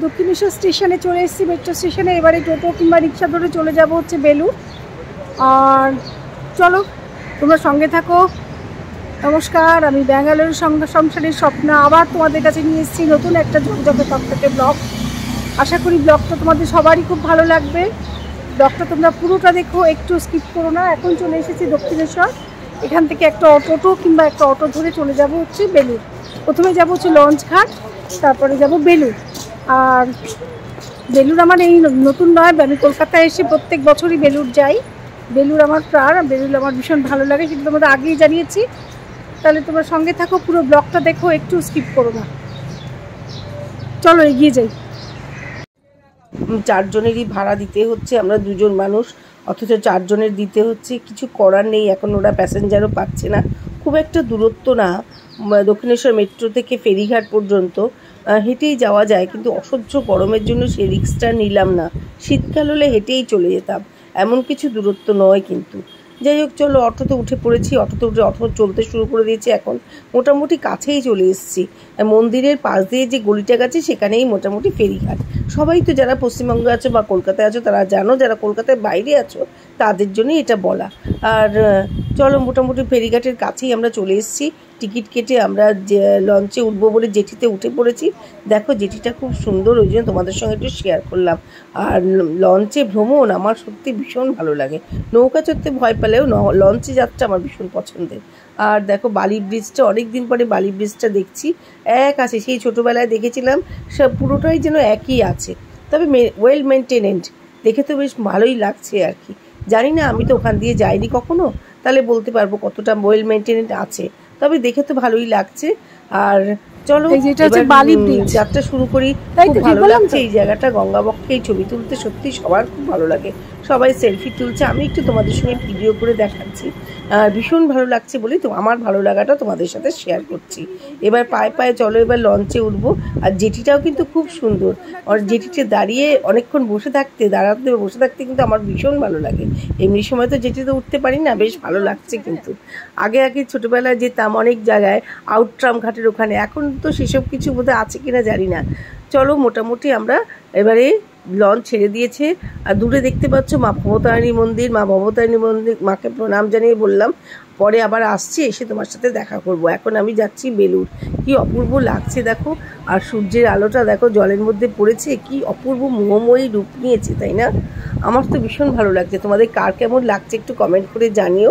দক্ষিণেশ্বর স্টেশনে চলে এসেছি, মেট্রো স্টেশনে। এবারে টোটো কিংবা রিক্সা ধরে চলে যাব হচ্ছে বেলুড়। আর চলো তোমরা সঙ্গে থাকো। নমস্কার, আমি ব্যাঙ্গালোরের সংসারের স্বপ্ন আবার তোমাদের কাছে নিয়ে এসেছি নতুন একটা ঝকঝকে তকতকে ব্লগ। আশা করি ব্লগটা তোমাদের সবারই খুব ভালো লাগবে। ব্লগটা তোমরা পুরোটা দেখো, একটু স্কিপ করো না। এখন চলে এসেছি দক্ষিণেশ্বর। এখান থেকে একটা টোটো কিংবা একটা অটো ধরে চলে যাব হচ্ছে বেলুড়। প্রথমে যাব হচ্ছে লঞ্চ ঘাট, তারপরে যাব বেলুড়। আর বেলুড় আমার এই নতুন নয়, আমি কলকাতায় এসে প্রত্যেক বছরই বেলুড় যাই। বেলুড় আমার প্রাণ, বেলুড় আমার ভীষণ ভালো লাগে, সেটা তোমাদের আগেই জানিয়েছি। তাহলে তোমরা সঙ্গে থাকো, পুরো ব্লগটা দেখো, একটু স্কিপ করো না। চলো এগিয়ে যাই। 4 জনেরই ভাড়া দিতে হচ্ছে, আমরা 2 জন মানুষ, অথচ 4 জনের দিতে হচ্ছে। কিছু করার নেই, এখন ওরা প্যাসেঞ্জারও পাচ্ছে না। খুব একটা দূরত্ব না, দক্ষিণেশ্বর মেট্রো থেকে ফেরিঘাট পর্যন্ত হেঁটেই যাওয়া যায়, কিন্তু অসহ্য গরমের জন্য সেই রিক্সটা নিলাম না। শীতকাল হলে হেঁটেই চলে যেতাম, এমন কিছু দূরত্ব নয়। কিন্তু যাই হোক, চলো অটোতে উঠে পড়েছি। অটোতে উঠে অটো চলতে শুরু করে দিয়েছে। এখন মোটামুটি কাছেই চলে এসেছি। মন্দিরের পাশ দিয়ে যে গলিটা গেছে সেখানেই মোটামুটি ফেরিঘাট। সবাই তো যারা পশ্চিমবঙ্গে আছো বা কলকাতায় আছো তারা জানো, যারা কলকাতায় বাইরে আছো তাদের জন্যই এটা বলা। আর চলো মোটামুটি ফেরিঘাটের কাছেই আমরা চলে এসেছি। টিকিট কেটে আমরা যে লঞ্চে উঠবো বলে জেটিতে উঠে পড়েছি। দেখো জেটিটা খুব সুন্দর, ওই জন্য তোমাদের সঙ্গে একটু শেয়ার করলাম। আর লঞ্চে ভ্রমণ আমার সত্যি ভীষণ ভালো লাগে। নৌকা চড়তে ভয় পেলেও লঞ্চে যাত্রা আমার ভীষণ পছন্দের। আর দেখো বালি ব্রিজটা, অনেক দিন পরে বালি ব্রিজটা দেখছি। এক আছে, সেই ছোটোবেলায় দেখেছিলাম, সব পুরোটাই যেন একই আছে, তবে ওয়েল মেনটেনেন্ড। দেখে তো বেশ ভালোই লাগছে আর কি। জানি না, আমি তো ওখান দিয়ে যাইনি কখনো, তাহলে বলতে পারবো কতটা ওয়েল মেনটেনেন্ড আছে, তবে দেখে তো ভালোই লাগছে। আর চলো যাত্রা শুরু করি। খুব ভালো লাগছে এই জায়গাটা, গঙ্গাবক্ষেই ছবি তুলতে সত্যি সবার খুব ভালো লাগে। সবাই সেলফি তুলছে, আমি একটু তোমাদের সঙ্গে ভিডিও করে দেখাচ্ছি। ভীষণ ভালো লাগছে বলেই তো আমার ভালো লাগাটা তোমাদের সাথে শেয়ার করছি। এবার পায়ে পায়ে চলো, এবার লঞ্চে উঠবো। আর জেটিটাও কিন্তু খুব সুন্দর। আর জেটিতে দাঁড়িয়ে অনেকক্ষণ বসে থাকতে কিন্তু আমার ভীষণ ভালো লাগে। এমনি সময় তো জেটিতে উঠতে পারি না, বেশ ভালো লাগছে। কিন্তু আগে ছোটোবেলায় যেতাম অনেক জায়গায়, আউটট্রাম ঘাটের ওখানে, এখন তো সেসব কিছু বোধহয় আছে কিনা জানি না। চলো মোটামুটি আমরা এবারে লঞ্চ ছেড়ে দিয়েছে। আর দূরে দেখতে পাচ্ছ মা ভবতারিণী মন্দির। মাকে প্রণাম জানিয়ে বললাম পরে আবার আসছি, এসে তোমার সাথে দেখা করব। এখন আমি যাচ্ছি বেলুড়। কি অপূর্ব লাগছে দেখো, আর সূর্যের আলোটা দেখো জলের মধ্যে পড়েছে, কি অপূর্ব মোহময়ী রূপ নিয়েছে, তাই না? আমার তো ভীষণ ভালো লাগছে। তোমাদের কার কেমন লাগছে একটু কমেন্ট করে জানিও।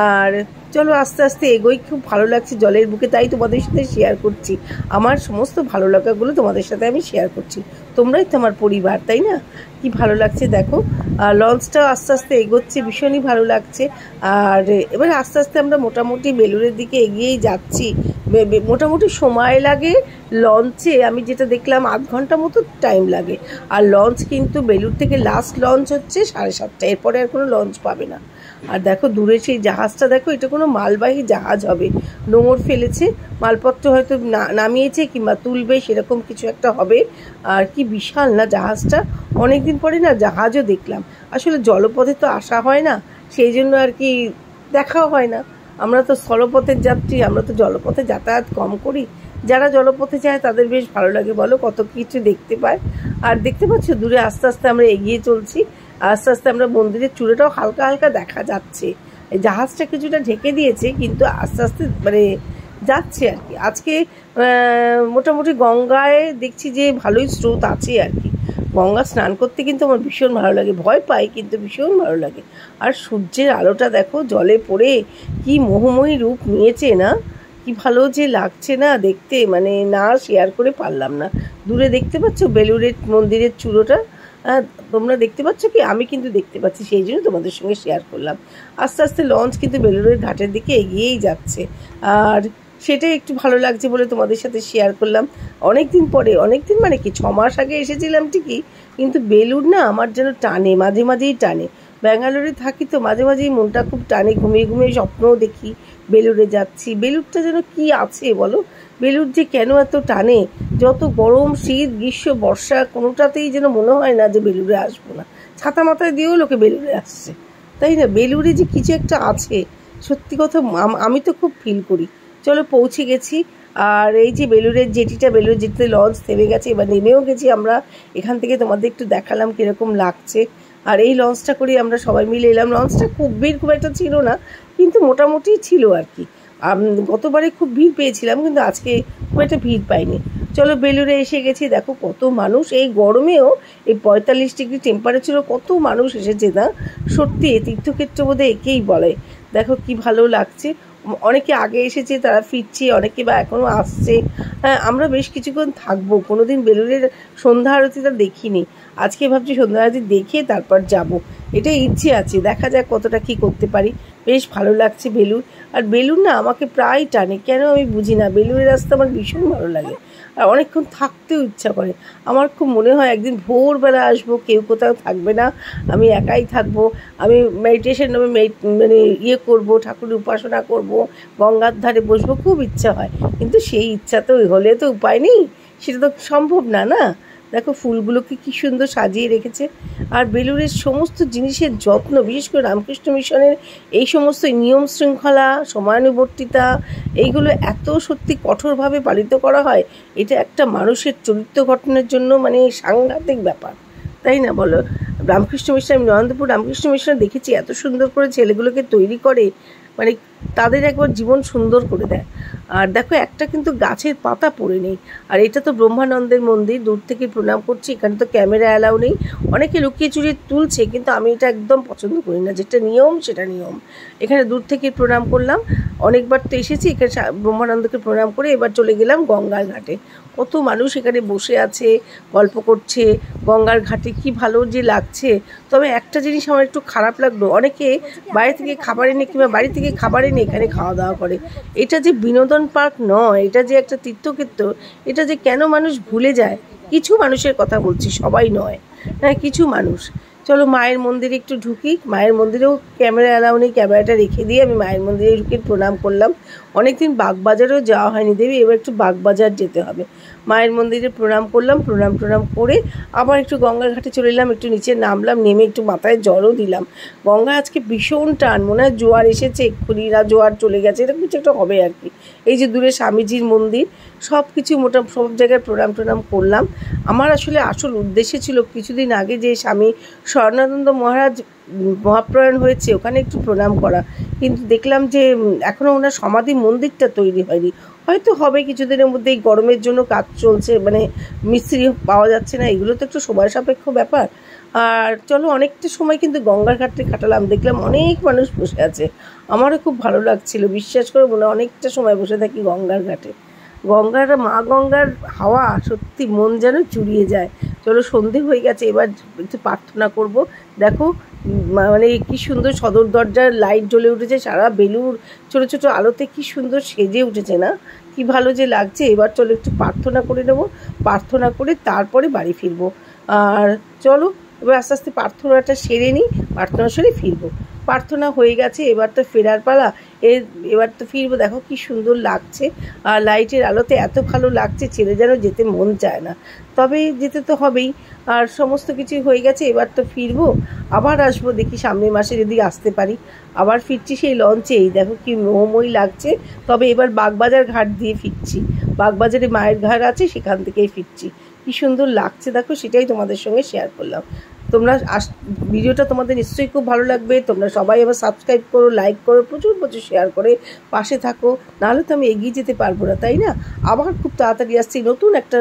আর চলো আস্তে আস্তে এগোই, খুব ভালো লাগছে জলের বুকে, তাই তোমাদের সাথে শেয়ার করছি। আমার সমস্ত ভালো লাগাগুলো তোমাদের সাথে আমি শেয়ার করছি। তোমরাই তো আমার পরিবার, তাই না? কি ভালো লাগছে দেখো। আর লঞ্চটাও আস্তে আস্তে এগোচ্ছে, ভীষণই ভালো লাগছে। আর এবার আস্তে আস্তে আমরা মোটামুটি বেলুড়ের দিকে এগিয়েই যাচ্ছি। মোটামুটি সময় লাগে লঞ্চে, আমি যেটা দেখলাম 8 ঘন্টা মতো টাইম লাগে। আর লঞ্চ কিন্তু বেলুড় থেকে লাস্ট লঞ্চ হচ্ছে 7:30, এরপরে আর কোনো লঞ্চ পাবে না। আর দেখো দূরে সেই জাহাজটা দেখো, এটা কোনো মালবাহী জাহাজ হবে। নোঙর ফেলেছে, মালপত্র হয়তো নামিয়েছে কিংবা তুলবে, সেরকম কিছু একটা হবে। আর কি বিশাল না জাহাজটা, অনেকদিন পরে না জাহাজও দেখলাম। আসলে জলপথে তো আসা হয় না, সেই জন্য আর কি দেখাও হয় না। আমরা তো স্থলপথের যাত্রী, আমরা তো জলপথে যাতায়াত কম করি। যারা জলপথে যায় তাদের বেশ ভালো লাগে, বলো, কত কিছু দেখতে পায়। আর দেখতে পাচ্ছ দূরে আস্তে আস্তে আমরা এগিয়ে চলছি। আস্তে আস্তে আমরা মন্দিরের চূড়াটাও হালকা হালকা দেখা যাচ্ছে। জাহাজটা কিছুটা ঢেকে দিয়েছে, কিন্তু আস্তে আস্তে মানে যাচ্ছে আর কি। আজকে মোটামুটি গঙ্গায় দেখছি যে ভালোই স্রোত আছে আর কি। গঙ্গা স্নান করতে কিন্তু আমার ভীষণ ভালো লাগে, ভয় পাই কিন্তু ভীষণ ভালো লাগে। আর সূর্যের আলোটা দেখো জলে পড়ে কি মোহময়ী রূপ নিয়েছে না, কি ভালো যে লাগছে না দেখতে, মানে না শেয়ার করে পারলাম না। দূরে দেখতে পাচ্ছ বেলুড়ের মন্দিরের চূড়োটা, তোমরা দেখতে পাচ্ছ কি? আমি কিন্তু দেখতে পাচ্ছি, সেই জন্য তোমাদের সঙ্গে শেয়ার করলাম। আস্তে আস্তে লঞ্চ কিন্তু বেলুড়ের ঘাটের দিকে এগিয়েই যাচ্ছে, আর সেটাই একটু ভালো লাগছে বলে তোমাদের সাথে শেয়ার করলাম। অনেক দিন মানে কি 6 মাস আগে এসেছিলাম ঠিকই, কিন্তু বেলুড় না আমার যেন টানে, মাঝে মাঝেই টানে। ব্যাঙ্গালোরে থাকি তো মাঝে মাঝেই মনটা খুব টানে, ঘুমিয়ে ঘুমিয়ে স্বপ্নও দেখি বেলুড়ে যাচ্ছি। বেলুড়টা যেন কি আছে বলো, বেলুড় যে কেন এত টানে। যত গরম, শীত, গ্রীষ্ম, বর্ষা, কোনোটাতেই যেন মনে হয় না যে বেলুড়ে আসবো না। ছাতা মাথায় দিয়েও লোকে বেলুড়ে আসছে, তাই না? বেলুড়ে যে কিছু একটা আছে, সত্যি কথা আমি তো খুব ফিল করি। চলো পৌঁছে গেছি। আর এই যে বেলুড়ের জেটিটা, বেলুড় জেটিতে লঞ্চ থেমে গেছে, এবার নেমেও গেছি আমরা। এখান থেকে তোমাদের একটু দেখালাম কীরকম লাগছে। আর এই লঞ্চটা করে আমরা সবাই মিলে এলাম। লঞ্চটা খুব একটা ছিল না, কিন্তু মোটামুটি ছিল আর কি। গতবারে খুব ভিড় পেয়েছিলাম, কিন্তু আজকে খুব একটা ভিড় পাইনি। চলো বেলুড়ে এসে গেছি। দেখো কত মানুষ, এই গরমেও এই 45 ডিগ্রি টেম্পারেচারও কত মানুষ এসেছে না। সত্যি তীর্থক্ষেত্র বোধহয় একেই বলে। দেখো কি ভালো লাগছে। অনেকে আগে এসেছে, তারা ফিরছে, অনেকে বা এখনও আসছে। হ্যাঁ, আমরা বেশ কিছুক্ষণ থাকবো। কোনোদিন বেলুড়ের সন্ধ্যা আরতিটা দেখিনি, আজকে ভাবছি সন্ধ্যা আরতি দেখে তারপর যাব। এটা ইচ্ছে আছে, দেখা যাক কতটা কি করতে পারি। বেশ ভালো লাগছে বেলুড়। আর বেলুড় না আমাকে প্রায় টানে, কেন আমি বুঝি না। বেলুড়ের রাস্তা আমার ভীষণ ভালো লাগে, আর অনেকক্ষণ থাকতেও ইচ্ছা করে। আমার খুব মনে হয় একদিন ভোরবেলা আসবো, কেউ কোথাও থাকবে না, আমি একাই থাকবো। আমি মেডিটেশন মানে করবো, ঠাকুরের উপাসনা করব, গঙ্গার ধারে বসবো, খুব ইচ্ছা হয়। কিন্তু সেই ইচ্ছা তো হলে তো উপায় নেই, সেটা তো সম্ভব না। না, দেখো ফুলগুলোকে কি সুন্দর সাজিয়ে রেখেছে। আর বেলুড়ের সমস্ত জিনিসের যত্ন, বিশেষ করে রামকৃষ্ণ মিশনের এই সমস্ত নিয়ম শৃঙ্খলা, সময়ানুবর্তিতা, এইগুলো এত সত্যি কঠোরভাবে পালিত করা হয়। এটা একটা মানুষের চরিত্র গঠনের জন্য মানে সাংঘাতিক ব্যাপার, তাই না বলো? রামকৃষ্ণ মিশন, আমি নরেন্দ্রপুর রামকৃষ্ণ মিশনে দেখেছি এত সুন্দর করে ছেলেগুলোকে তৈরি করে, মানে তাদের একবার জীবন সুন্দর করে দেয়। আর দেখো একটা কিন্তু গাছের পাতা পড়ে নেই। আর এটা তো ব্রহ্মানন্দের মন্দির, দূর থেকে প্রণাম করছি। এখানে তো ক্যামেরা অ্যালাউ নেই, অনেকে লুকিয়ে চুরিয়ে তুলছে, কিন্তু আমি এটা একদম পছন্দ করি না। যেটা নিয়ম সেটা নিয়ম। এখানে দূর থেকে প্রণাম করলাম, অনেকবার তো এসেছি। এখানে ব্রহ্মানন্দকে প্রণাম করে এবার চলে গেলাম গঙ্গার ঘাটে। কত মানুষ এখানে বসে আছে, গল্প করছে গঙ্গার ঘাটে, কি ভালো যে লাগছে। তবে একটা জিনিস আমার একটু খারাপ লাগলো, অনেকে বাইরে থেকে খাবার এনে কিংবা বাড়ি থেকে খাবার এনে এখানে খাওয়া দাওয়া করে। এটা যে বিনোদন পার্ক নয়, এটা যে একটা তীর্থক্ষেত্র, এটা যে কেন মানুষ ভুলে যায়। কিছু মানুষের কথা বলছি, সবাই নয়, হ্যাঁ কিছু মানুষ। চলো মায়ের মন্দিরে একটু ঢুকি। মায়ের মন্দিরেও ক্যামেরা অ্যালাউ নেই, ক্যামেরাটা রেখে দিয়ে আমি মায়ের মন্দিরে ঢুকে প্রণাম করলাম। অনেকদিন বাগবাজারেও যাওয়া হয়নি দেবী, এবার একটু বাগবাজার যেতে হবে। মায়ের মন্দিরে প্রণাম করলাম, প্রণাম করে আবার একটু গঙ্গার ঘাটে চলে এলাম। একটু নিচে নামলাম, নেমে একটু মাথায় জলও দিলাম। গঙ্গা আজকে ভীষণ টান, মনে হয় জোয়ার এসেছে এক্ষুনি, না জোয়ার চলে গেছে, এরকম কিছু একটা হবে আর কি। এই যে দূরে স্বামীজির মন্দির, সব কিছু সব জায়গায় প্রণাম করলাম। আমার আসলে আসল উদ্দেশ্য ছিল কিছুদিন আগে যে স্বামী স্বর্ণানন্দ মহারাজ মহাপ্রয়াণ হয়েছে, ওখানে একটু প্রণাম করা, কিন্তু দেখলাম যে এখনও ওনার সমাধি মন্দিরটা তৈরি হয়নি। হয়তো হবে কিছুদিনের মধ্যে, এই গরমের জন্য কাজ চলছে, মানে মিস্ত্রি পাওয়া যাচ্ছে না, এগুলো তো একটু সময় সাপেক্ষ ব্যাপার। আর চলো অনেকটা সময় কিন্তু গঙ্গার ঘাটে কাটালাম, দেখলাম অনেক মানুষ বসে আছে। আমারও খুব ভালো লাগছিল, বিশ্বাস করে মনে অনেকটা সময় বসে থাকি গঙ্গার ঘাটে। মা গঙ্গার হাওয়া সত্যি মন যেন চুরিয়ে যায়। চলো সন্ধে হয়ে গেছে, এবার একটু প্রার্থনা করব। দেখো মানে কি সুন্দর সদর দরজার লাইট জ্বলে উঠেছে, সারা বেলুড় ছোটো ছোটো আলোতে কি সুন্দর সেজে উঠেছে না, কি ভালো যে লাগছে। এবার চলো একটু প্রার্থনা করে নেব, প্রার্থনা করে তারপরে বাড়ি ফিরবো। আর চলো এবার আস্তে আস্তে প্রার্থনাটা সেরে নিই, প্রার্থনা সেরে ফিরবো। প্রার্থনা হয়ে গেছে, এবার তো ফেরার পালা। এবার তো ফিরবো। দেখো কি সুন্দর লাগছে, আর লাইটের আলোতে এত ভালো লাগছে, ছেড়ে যেন যেতে মন চায় না, তবে যেতে তো হবেই। আর সমস্ত কিছু হয়ে গেছে, এবার তো ফিরবো, আবার আসবো, দেখি সামনের মাসে যদি আসতে পারি। আবার ফিরছি সেই লঞ্চেই, দেখো কি মোহময়ী লাগছে। তবে এবার বাগবাজার ঘাট দিয়ে ফিরছি, বাগবাজারে মায়ের ঘাট আছে, সেখান থেকেই ফিরছি। কি সুন্দর লাগছে দেখো, সেটাই তোমাদের সঙ্গে শেয়ার করলাম। তোমরা ভিডিওটা তোমাদের নিশ্চয়ই খুব ভালো লাগবে। তোমরা সবাই আবার সাবস্ক্রাইব করো, লাইক করো, প্রচুর শেয়ার করে পাশে থাকো, নাহলে তো আমি এগিয়ে যেতে পারবো না, তাই না? আবার খুব তাড়াতাড়ি আসছি নতুন একটা